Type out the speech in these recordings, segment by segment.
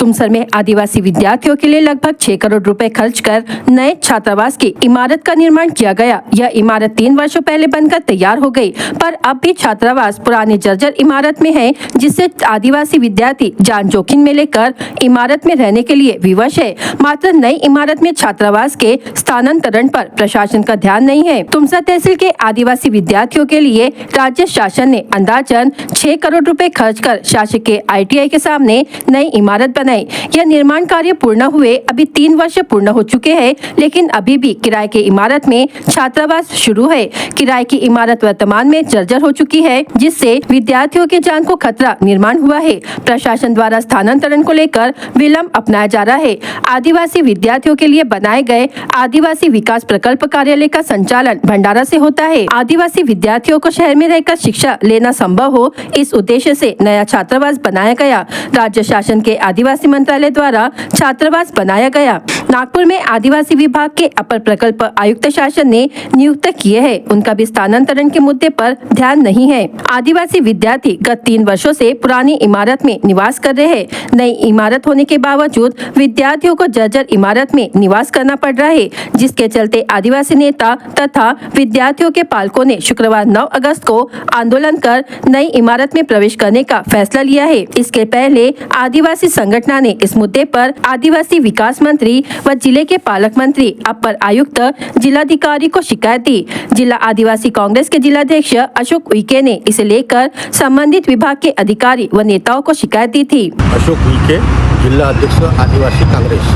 तुमसर में आदिवासी विद्यार्थियों के लिए लगभग 6 करोड़ रुपए खर्च कर नए छात्रावास की इमारत का निर्माण किया गया। यह इमारत 3 वर्षों पहले बनकर तैयार हो गई, पर अब भी छात्रावास पुरानी जर्जर इमारत में है, जिससे आदिवासी विद्यार्थी जान जोखिम में लेकर इमारत में रहने के लिए विवश है। मात्र नई इमारत में छात्रावास के स्थानांतरण पर प्रशासन का ध्यान नहीं है। तुमसर तहसील के आदिवासी विद्यार्थियों के लिए राज्य शासन ने अंदाजन 6 करोड़ रुपए खर्च कर शासकीय ITI के सामने नई इमारत बनाई। यह निर्माण कार्य पूर्ण हुए अभी 3 वर्ष पूर्ण हो चुके हैं, लेकिन अभी भी किराए की इमारत में छात्रावास शुरू है। किराए की इमारत वर्तमान में जर्जर हो चुकी है, जिससे विद्यार्थियों की जान को खतरा निर्माण हुआ है। प्रशासन द्वारा स्थानांतरण को लेकर विलंब अपनाया जा रहा है। आदिवासी विद्यार्थियों के लिए बनाए गए आदिवासी विकास प्रकल्प कार्यालय का संचालन भंडारा से होता है। आदिवासी विद्यार्थियों को शहर में रहकर शिक्षा लेना संभव हो, इस उद्देश्य से नया छात्रावास बनाया गया। राज्य शासन के आदिवासी मंत्रालय द्वारा छात्रावास बनाया गया। नागपुर में आदिवासी विभाग के अपर प्रकल्प आयुक्त शासन ने नियुक्त किए हैं। उनका भी स्थानांतरण के मुद्दे पर ध्यान नहीं है। आदिवासी विद्यार्थी गत 3 वर्षों से पुरानी इमारत में निवास कर रहे हैं। नई इमारत होने के बावजूद विद्यार्थियों को जर्जर इमारत में निवास करना पड़ रहा है, जिसके चलते आदिवासी नेता तथा विद्यार्थियों के पालकों ने शुक्रवार 9 अगस्त को आंदोलन कर नई इमारत में प्रवेश करने का फैसला लिया है। इसके पहले आदिवासी संगठन ने इस मुद्दे पर आदिवासी विकास मंत्री व जिले के पालक मंत्री, अपर आयुक्त, जिलाधिकारी को शिकायत दी। जिला आदिवासी कांग्रेस के जिलाध्यक्ष अशोक उइके ने इसे लेकर संबंधित विभाग के अधिकारी व नेताओं को शिकायत दी थी। अशोक उइके, जिल्हा अध्यक्ष आदिवासी काँग्रेस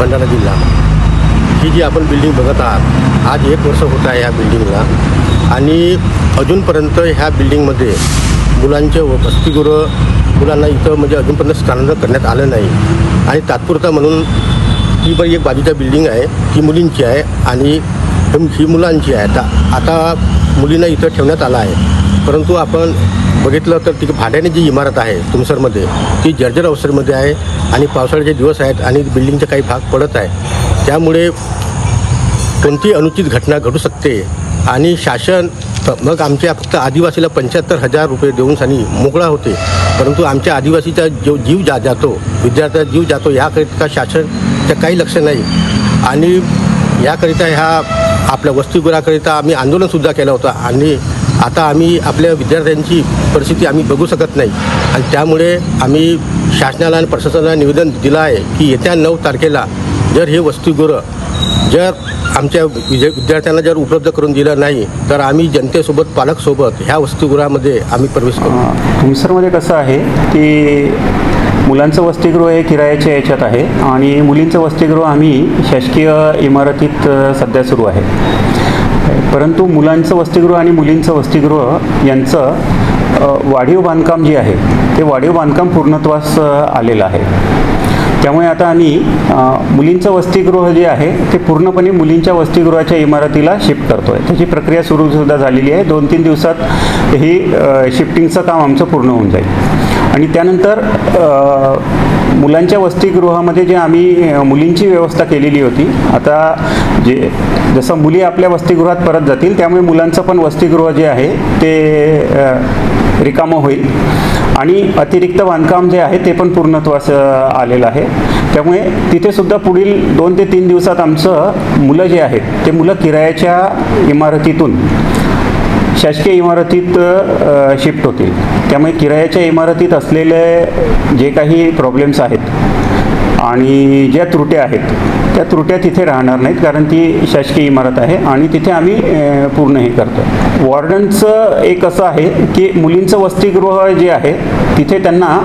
भंडारा जिल्हा। ही जी आपण बिल्डिंग बघत आहात, आज 1 वर्ष होत आहे ह्या बिल्डिंगला आणि अजूनपर्यंत ह्या बिल्डिंगमध्ये मुलांचे वसतिगृह मुलांना इथं म्हणजे अजूनपर्यंत स्थानांतरण करण्यात आलं नाही आणि तात्पुरता म्हणून ही पण एक बाजूच्या बिल्डिंग आहे, ती मुलींची आहे आणि ही मुलांची आहे। आता मुलींना इथं ठेवण्यात आलं आहे, परंतु आपण बघितलं तर ती भाड्याने जी इमारत आहे तुमसरमध्ये ती जर्जर अवस्थेमध्ये आहे आणि पावसाळ्याचे दिवस आहेत आणि बिल्डिंगचे काही भाग पडत आहे, त्यामुळे कोणती अनुचित घटना घडू शकते आणि शासन मग आमच्या फक्त आदिवासीला 75,000 रुपये देऊन सनी मोकळा होते, परंतु आमच्या आदिवासीचा जो जीव जातो, विद्यार्थ्याचा जीव जातो, याकरिता शासनचं काही लक्ष नाही आणि याकरिता ह्या आपल्या वसतिगृहाकरिता आम्ही आंदोलनसुद्धा केलं होतं आणि आता आम्ही आपल्या विद्यार्थ्यांची परिस्थिती आम्ही बघू शकत नाही आणि त्यामुळे आम्ही शासनाला आणि प्रशासनाला निवेदन दिलं आहे की येत्या 9 तारखेला जर हे वसतिगृह जर आमच्या विद्यार्थ्यांना जर उपलब्ध करून दिलं नाही तर आम्ही जनतेसोबत पालकसोबत ह्या वसतिगृहामध्ये आम्ही प्रवेश करू। तुमसरमध्ये कसं आहे की मुलांचं वसतिगृह हे किरायाच्या याच्यात आहे आणि मुलींचं वसतिगृह आम्ही शासकीय इमारतीत सध्या सुरू आहे, परंतु मुलांचं वसतिगृह आणि मुलींचं वसतिगृह यांचं वाढीव बांधकाम जे आहे ते वाढीव बांधकाम पूर्णत्वास आलेलं आहे। त्यामुळे आता आम्ही मुलींचं वसतिगृह जे आहे ते पूर्णपणे मुलींच्या वसतिगृहाच्या इमारतीला शिफ्ट करतो आहे। त्याची प्रक्रिया सुद्धा झालेली आहे। 2-3 दिवसात ही शिफ्टिंगचं काम आमचं पूर्ण होऊन जाईल आणि त्यानंतर मुलांच्या वसतिगृहामध्ये जे आम्ही मुलींची व्यवस्था केलेली होती, आता जसं मुली आपल्या वसतिगृहात परत जातील त्यामुळे मुलांचं पण वसतिगृह जे आहे ते रिकामं होईल आणि अतिरिक्त बांधकाम जे आहे ते पण पूर्णत्वास आलेलं आहे। त्यामुळे तिथे सुद्धा पुढील 2 ते 3 दिवसात आमचं मुलं जे आहेत ते मुलं किरायाच्या इमारतीतून शासकीय इमारतीत शिफ्ट होतील। त्यामुळे किरायाच्या इमारतीत असलेले जे काही प्रॉब्लेम्स आहेत आणि ज्या त्रुट्या आहेत त्या त्रुट्या तिथे राहणार नाहीत, कारण ती शासकीय इमारत आहे आणि तिथे आम्ही पूर्ण हे करतो। वॉर्डनचं एक असं आहे की मुलींचं वसतिगृह जे आहे तिथे त्यांना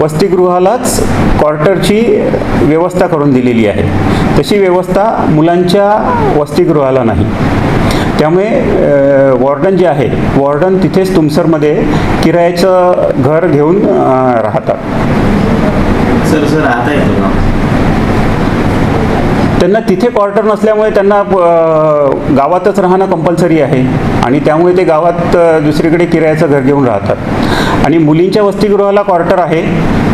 वसतिगृहालाच क्वार्टरची व्यवस्था करून दिलेली आहे, तशी व्यवस्था मुलांच्या वसतिगृहाला नाही। त्यामुळे वॉर्डन जे आहे वॉर्डन तिथेच तुमसरमध्ये किरायाचं घर घेऊन राहतात। सर राहता येतो का? त्यांना तिथे क्वार्टर नसल्यामुळे त्यांना गावातच राहणं कंपल्सरी आहे आणि त्यामुळे ते गावात दुसरीकडे किरायाचं घर घेऊन राहतात आणि मुलींच्या वसतिगृहाला क्वार्टर आहे,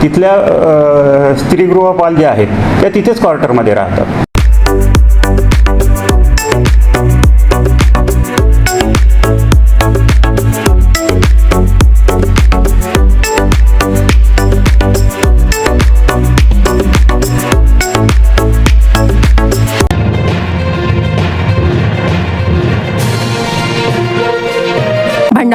तिथल्या स्त्रीगृहपाल जे आहेत त्या तिथेच क्वार्टरमध्ये राहतात।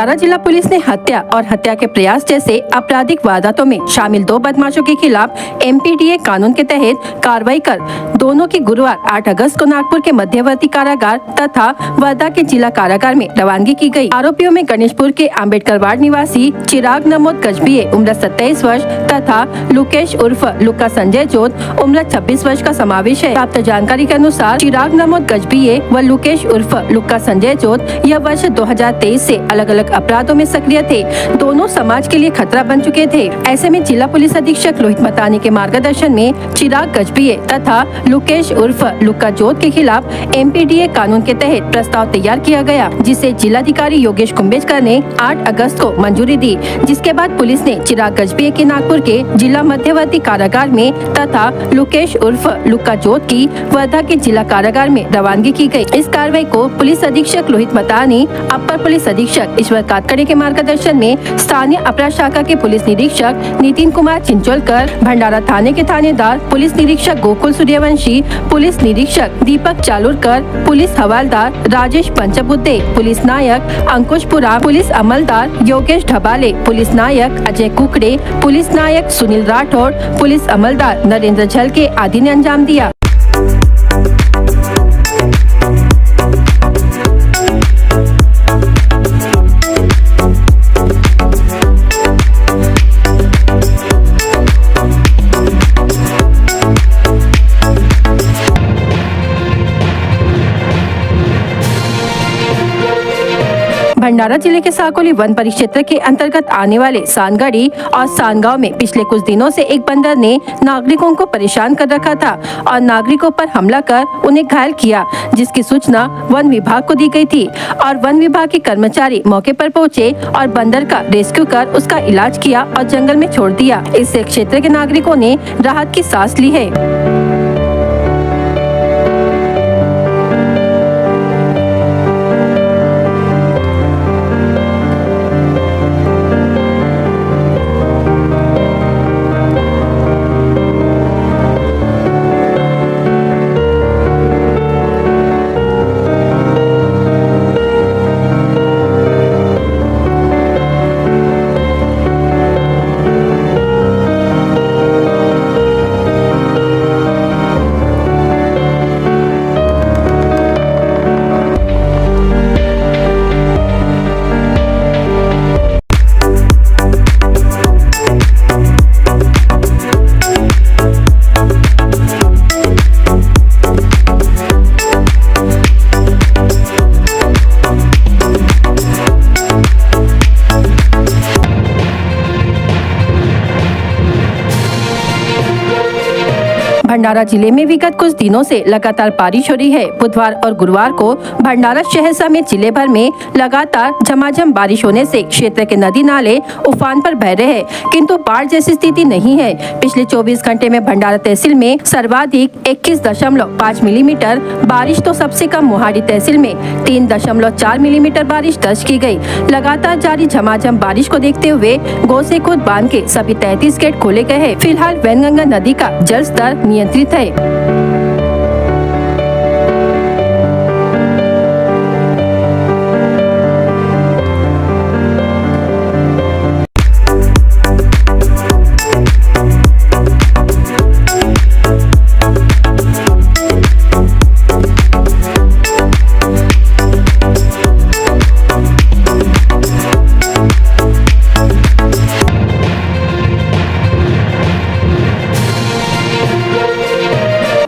भंडारा जिला पुलिस ने हत्या और हत्या के प्रयास जैसे आपराधिक वारदातों में शामिल 2 बदमाशों के खिलाफ MPDA कानून के तहत कार्रवाई कर दोनों की गुरुवार 8 अगस्त को नागपुर के मध्यवर्ती कारागार तथा वर्धा के जिला कारागार में रवानगी की गई। आरोपियों में गणेशपुर के अम्बेडकर वार्ड निवासी चिराग नमोद गजबिये उम्र 27 वर्ष तथा लुकेश उर्फ लुक्का संजय जोत उम्र 26 वर्ष का समावेश है। प्राप्त जानकारी के अनुसार चिराग नमोद गजबिये व लुकेश उर्फ लुक्का संजय जोत यह वर्ष 2023 से अलग अलग अपराधों में सक्रिय थे। दोनों समाज के लिए खतरा बन चुके थे। ऐसे में जिला पुलिस अधीक्षक लोहित मतानी के मार्गदर्शन में चिराग गजबिये तथा लुकेश उर्फ लुक्का जोत के खिलाफ MPDA कानून के तहत प्रस्ताव तैयार किया गया, जिसे जिलाधिकारी योगेश कुंभेजकर ने 8 अगस्त को मंजूरी दी। जिसके बाद पुलिस ने चिराग गजबिये की नागपुर के जिला मध्यवर्ती कारागार में तथा लुकेश उर्फ लुक्का जोत की वर्धा के जिला कारागार में रवानगी की गई। इस कार्रवाई को पुलिस अधीक्षक लोहित मतानी, अपर पुलिस अधीक्षक ईश्वर कातकड़े के मार्गदर्शन में स्थानीय अपराध शाखा के पुलिस निरीक्षक नितिन कुमार चिंचोलकर, भंडारा थाने के थानेदार पुलिस निरीक्षक गोकुल सूर्यवंशी, पुलिस निरीक्षक दीपक चालुरकर, पुलिस हवालदार राजेश पंचबुद्धे, पुलिस नायक अंकुश पुरा, पुलिस अमलदार योगेश ढबाले, पुलिस नायक अजय कुकड़े, पुलिस नायक सुनील राठौड़, पुलिस अमलदार नरेंद्र झलके आदि ने अंजाम दिया। भंडारा जिले के साकोली वन परिक्षेत्र के अंतर्गत आने वाले सानगढ़ी और सानगांव में पिछले कुछ दिनों से एक बंदर ने नागरिकों को परेशान कर रखा था और नागरिकों पर हमला कर उन्हें घायल किया, जिसकी सूचना वन विभाग को दी गई थी और वन विभाग के कर्मचारी मौके पर पहुंचे और बंदर का रेस्क्यू कर उसका इलाज किया और जंगल में छोड़ दिया। इससे क्षेत्र के नागरिकों ने राहत की सांस ली है। भंडारा जिले में विगत कुछ दिनों से लगातार बारिश हो रही है। बुधवार और गुरुवार को भंडारा शहर समेत जिले भर में लगातार झमाझम बारिश होने से क्षेत्र के नदी नाले उफान पर बह रहे हैं, किंतु बाढ़ जैसी स्थिति नहीं है। पिछले 24 घंटे में भंडारा तहसील में सर्वाधिक 21.5 मिलीमीटर बारिश तो सबसे कम मोहाड़ी तहसील में 3.4 मिलीमीटर बारिश दर्ज की गई। लगातार जारी झमाझम बारिश को देखते हुए गोसेखुर्द बांध के सभी 33 गेट खोले गए हैं। फिलहाल वैनगंगा नदी का जल स्तर नियंत्रित है।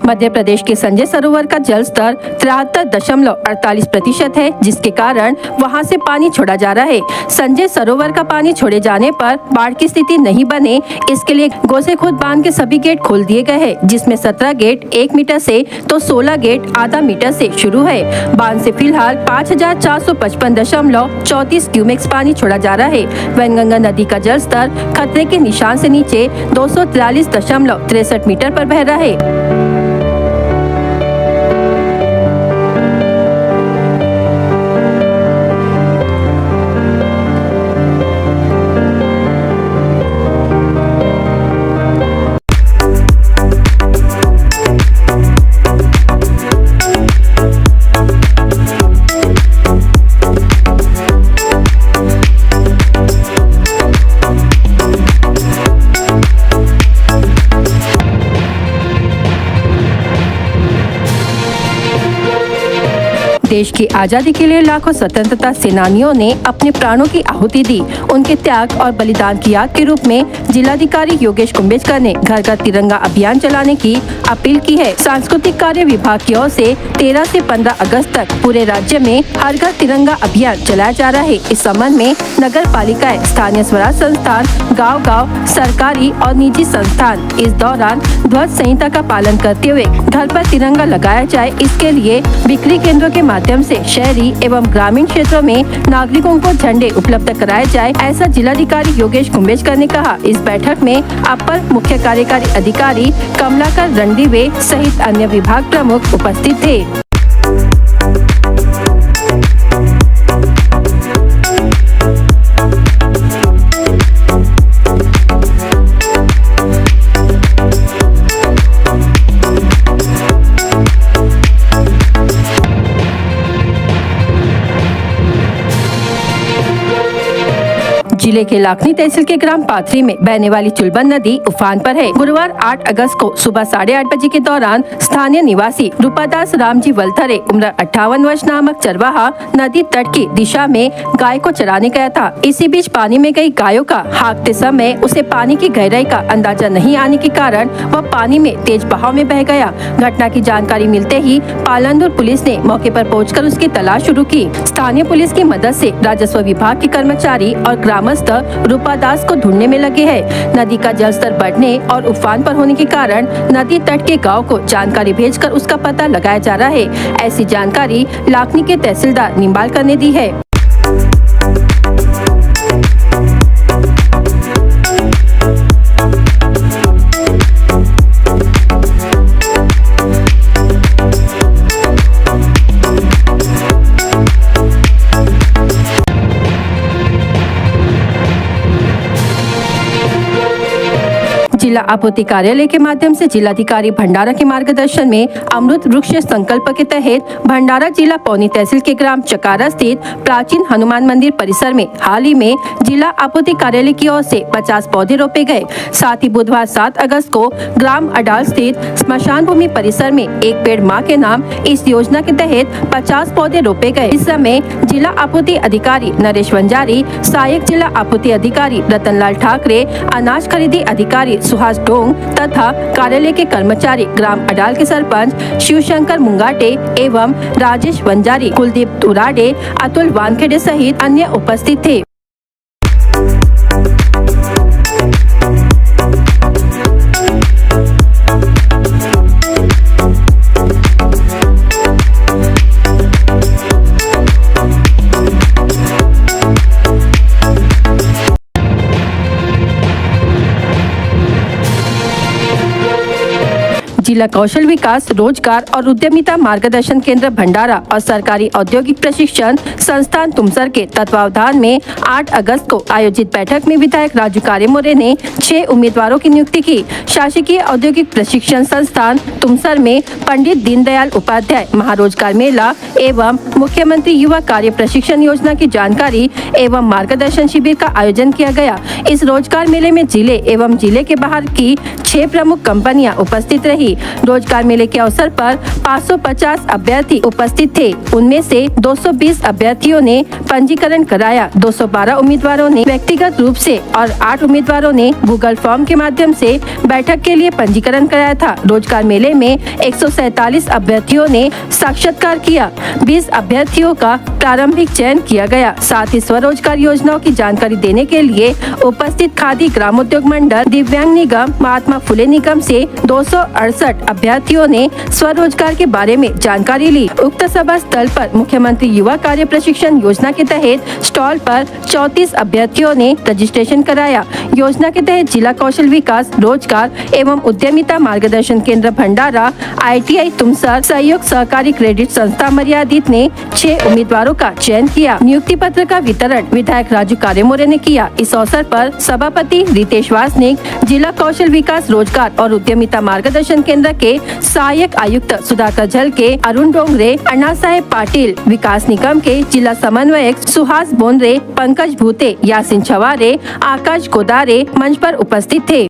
मध्य प्रदेश के संजय सरोवर का जल स्तर 73.48% है, जिसके कारण वहां से पानी छोड़ा जा रहा है। संजय सरोवर का पानी छोड़े जाने पर बाढ़ की स्थिति नहीं बने, इसके लिए गोसेखुर्द बांध के सभी गेट खोल दिए गए हैं, जिसमें 17 गेट 1 मीटर से तो 16 गेट आधा मीटर से शुरू है। बांध से फिलहाल 5455.34 क्यूमेक्स पानी छोड़ा जा रहा है। वैनगंगा नदी का जल स्तर खतरे के निशान से नीचे 243.63 मीटर पर बह रहा है। देश की आजादी के लिए लाखों स्वतंत्रता सेनानियों ने अपने प्राणों की आहुति दी। उनके त्याग और बलिदान की याद के रूप में जिलाधिकारी योगेश कुंभेजकर ने घर घर तिरंगा अभियान चलाने की अपील की है। सांस्कृतिक कार्य विभाग की ओर से 13 से 15 अगस्त तक पूरे राज्य में हर घर तिरंगा अभियान चलाया जा रहा है। इस संबंध में नगर पालिकाएं, स्थानीय स्वराज संस्थान, गांव-गांव, सरकारी और निजी संस्थान इस दौरान ध्वज संहिता का पालन करते हुए घर पर तिरंगा लगाया जाए। इसके लिए बिक्री केंद्रों के माध्यम से शहरी एवं ग्रामीण क्षेत्रों में नागरिकों को झंडे उपलब्ध कराए जाए, ऐसा जिलाधिकारी योगेश कुंभेजकर ने कहा। इस बैठक में अपर मुख्य कार्यकारी अधिकारी कमलाकर रणदीवे सहित अन्य विभाग प्रमुख उपस्थित थे। जिले के लाखनी तहसील के ग्राम पाथरी में बहने वाली चुलबन नदी उफान पर है। गुरुवार 8 अगस्त को सुबह 8:30 बजे के दौरान स्थानीय निवासी रूपादास रामजी वलथरे उम्र 58 वर्ष नामक चरवाहा नदी तट की दिशा में गाय को चराने गया था। इसी बीच पानी में गई गायों का हाँकते समय उसे पानी की गहराई का अंदाजा नहीं आने के कारण वह पानी में तेज बहाव में बह गया। घटना की जानकारी मिलते ही पालनपुर पुलिस ने मौके पर पहुंचकर उसकी तलाश शुरू की। स्थानीय पुलिस की मदद से राजस्व विभाग के कर्मचारी और ग्रामस्थ रूपादास को ढूंढने में लगे हैं। नदी का जलस्तर बढ़ने और उफान पर होने के कारण नदी तट के गांव को जानकारी भेजकर उसका पता लगाया जा रहा है। ऐसी जानकारी लाखनी के तहसीलदार निम्बालकर ने दी है। जिला आपूर्ति कार्यालय के माध्यम से जिलाधिकारी भंडारा के मार्गदर्शन में अमृत वृक्ष संकल्प के तहत भंडारा जिला पौनी तहसील के ग्राम चकारा स्थित प्राचीन हनुमान मंदिर परिसर में हाल ही में जिला आपूर्ति कार्यालय की ओर से 50 पौधे रोपे गए। साथ ही बुधवार 7 अगस्त को ग्राम अडाल स्थित स्मशान भूमि परिसर में एक पेड़ मां के नाम इस योजना के तहत 50 पौधे रोपे गए। इस समय जिला आपूर्ति अधिकारी नरेश वंजारी, सहायक जिला आपूर्ति अधिकारी रतनलाल ठाकरे, अनाज खरीदी अधिकारी सुहास डोंग तथा कार्यालय के कर्मचारी, ग्राम अडाल के सरपंच शिवशंकर मुंगाटे एवं राजेश वंजारी, कुलदीप तुराडे, अतुल वानखेड़े सहित अन्य उपस्थित थे। जिला कौशल विकास, रोजगार और उद्यमिता मार्गदर्शन केंद्र भंडारा और सरकारी औद्योगिक प्रशिक्षण संस्थान तुमसर के तत्वावधान में 8 अगस्त को आयोजित बैठक में विधायक राजू कारेमोरे ने 6 उम्मीदवारों की नियुक्ति की। शासकीय औद्योगिक प्रशिक्षण संस्थान तुमसर में पंडित दीनदयाल उपाध्याय महारोजगार मेला एवं मुख्यमंत्री युवा कार्य प्रशिक्षण योजना की जानकारी एवं मार्गदर्शन शिविर का आयोजन किया गया। इस रोजगार मेले में जिले एवं जिले के बाहर की 6 प्रमुख कंपनियां उपस्थित रही। रोजगार मेले के अवसर पर 550 अभ्यर्थी उपस्थित थे। उनमें से 220 अभ्यर्थियों ने पंजीकरण कराया। 212 उम्मीदवारों ने व्यक्तिगत रूप से और 8 उम्मीदवारों ने गूगल फॉर्म के माध्यम से बैठक के लिए पंजीकरण कराया था। रोजगार मेले में 147 अभ्यर्थियों ने साक्षात्कार किया। 20 अभ्यर्थियों का प्रारंभिक चयन किया गया। साथ ही स्वरोजगार योजनाओं की जानकारी देने के लिए उपस्थित खादी ग्रामोद्योग मंडल, दिव्यांग निगम, महात्मा फुले निगम से 268 अभ्यर्थियों ने स्वरोजगार के बारे में जानकारी ली। उक्त सभा स्थल पर मुख्यमंत्री युवा कार्य प्रशिक्षण योजना के तहत स्टॉल पर 34 अभ्यर्थियों ने रजिस्ट्रेशन कराया। योजना के तहत जिला कौशल विकास, रोजगार एवं उद्यमिता मार्गदर्शन केंद्र भंडारा, ITI तुमसर, सहयोग सहकारी क्रेडिट संस्था मर्यादित ने 6 उम्मीदवारों का चयन किया। नियुक्ति पत्र का वितरण विधायक राजू कारेमोरे ने किया। इस अवसर पर सभापति रितेश वासनिक, जिला कौशल विकास, रोजगार और उद्यमिता मार्गदर्शन केंद्र के सहायक आयुक्त सुधाकर झलके, अरुण डोंगरे, अन्ना साहेब पाटिल, विकास निगम के जिला समन्वयक सुहास बोनरे, पंकज भूते, यासिन छवारे, आकाश गोदारे मंच पर उपस्थित थे।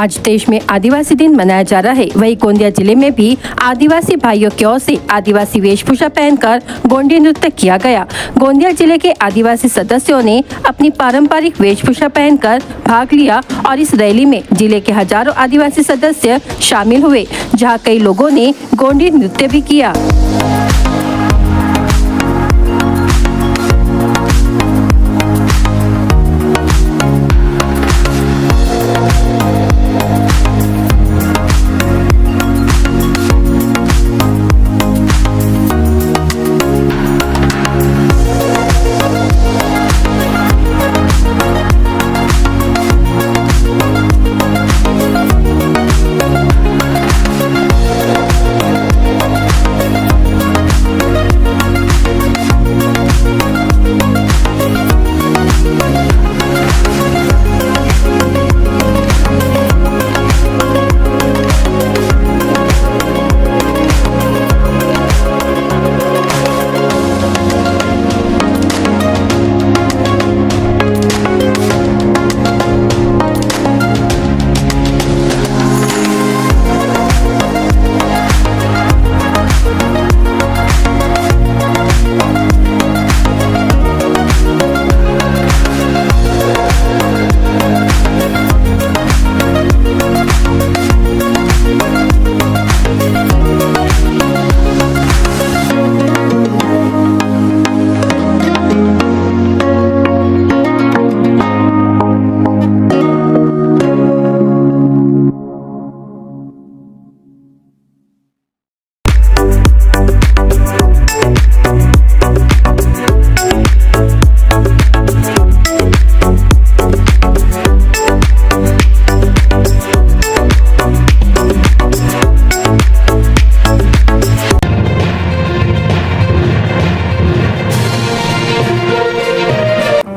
आज देश में आदिवासी दिन मनाया जा रहा है, वहीं गोंदिया जिले में भी आदिवासी भाइयों की ओर से आदिवासी वेशभूषा पहनकर गोंडी नृत्य किया गया। गोंदिया जिले के आदिवासी सदस्यों ने अपनी पारंपरिक वेशभूषा पहनकर भाग लिया और इस रैली में जिले के हजारों आदिवासी सदस्य शामिल हुए, जहां कई लोगों ने गोंडी नृत्य भी किया।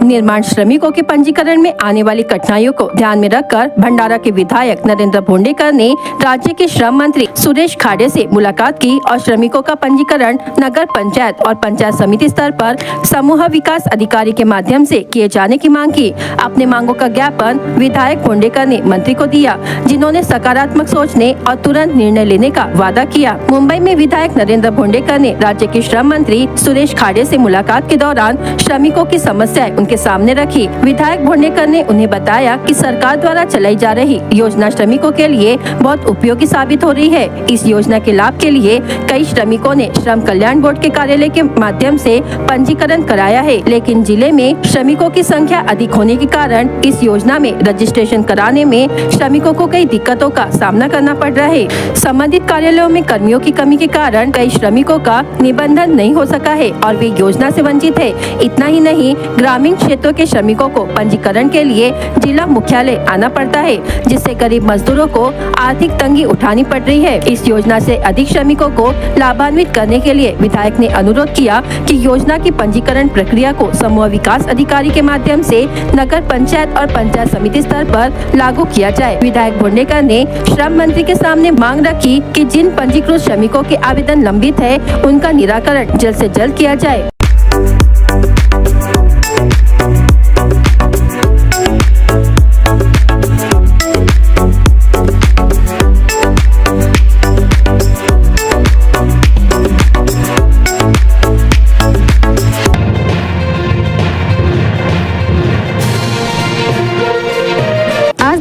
निर्माण श्रमिकों के पंजीकरण में आने वाली कठिनाइयों को ध्यान में रखकर भंडारा के विधायक नरेंद्र भोंडेकर ने राज्य के श्रम मंत्री सुरेश खाड़े से मुलाकात की और श्रमिकों का पंजीकरण नगर पंचायत और पंचायत समिति स्तर पर समूह विकास अधिकारी के माध्यम से किए जाने की मांग की। अपने मांगों का ज्ञापन विधायक भोंडेकर ने मंत्री को दिया, जिन्होंने सकारात्मक सोचने और तुरंत निर्णय लेने का वादा किया। मुंबई में विधायक नरेंद्र भोंडेकर ने राज्य के श्रम मंत्री सुरेश खाड़े से मुलाकात के दौरान श्रमिकों की समस्याएं उनके सामने रखी। विधायक भोंडेकर ने उन्हें बताया कि सरकार द्वारा चलाई जा रही योजना श्रमिकों के लिए बहुत उपयोगी साबित हो रही है। इस योजना के लाभ के लिए कई श्रमिकों ने श्रम कल्याण बोर्ड के कार्यालय के माध्यम से पंजीकरण कराया है, लेकिन जिले में श्रमिकों की संख्या अधिक होने के कारण इस योजना में रजिस्ट्रेशन कराने में श्रमिकों को कई दिक्कतों का सामना करना पड़ रहा है। संबंधित कार्यालयों में कर्मियों की कमी के कारण कई श्रमिकों का निबंधन नहीं हो सका है और वे योजना से वंचित है। इतना ही नहीं, ग्रामीण क्षेत्रों के श्रमिकों को पंजीकरण के लिए जिला मुख्यालय आना पड़ता है, जिससे गरीब मजदूरों को आर्थिक तंगी उठानी पड़ रही है। इस योजना से अधिक श्रमिकों को लाभान्वित करने के लिए विधायक ने अनुरोध किया कि योजना की पंजीकरण प्रक्रिया को समूह विकास अधिकारी के माध्यम से नगर पंचायत और पंचायत समिति स्तर पर लागू किया जाए। विधायक भोंडेकर ने श्रम मंत्री के सामने मांग रखी कि जिन पंजीकृत श्रमिकों के आवेदन लंबित है, उनका निराकरण जल्द से जल्द किया जाए।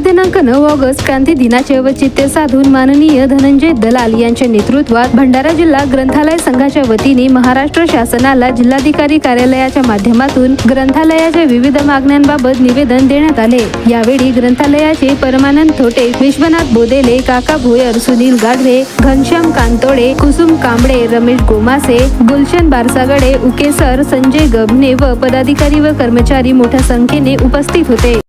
दिनांक 9 ऑगस्ट क्रांती दिनाचे औचित्य साधून माननीय धनंजय दलाल यांच्या नेतृत्वात भंडारा जिल्हा ग्रंथालय संघाच्या वतीने महाराष्ट्र शासनाला जिल्हाधिकारी कार्यालयाच्या माध्यमातून ग्रंथालयाच्या विविध मागण्यांबाबत निवेदन देण्यात आले। यावेळी ग्रंथालयाचे परमानंद थोटे, विश्वनाथ बोदेले, काका भोयर, सुनील गाढवे, घनश्याम कांतोडे, कुसुम कांबळे, रमेश गोमासे, गुलशन बारसागडे, उकेसर, संजय गबने व पदाधिकारी व कर्मचारी मोठ्या संख्येने उपस्थित होते।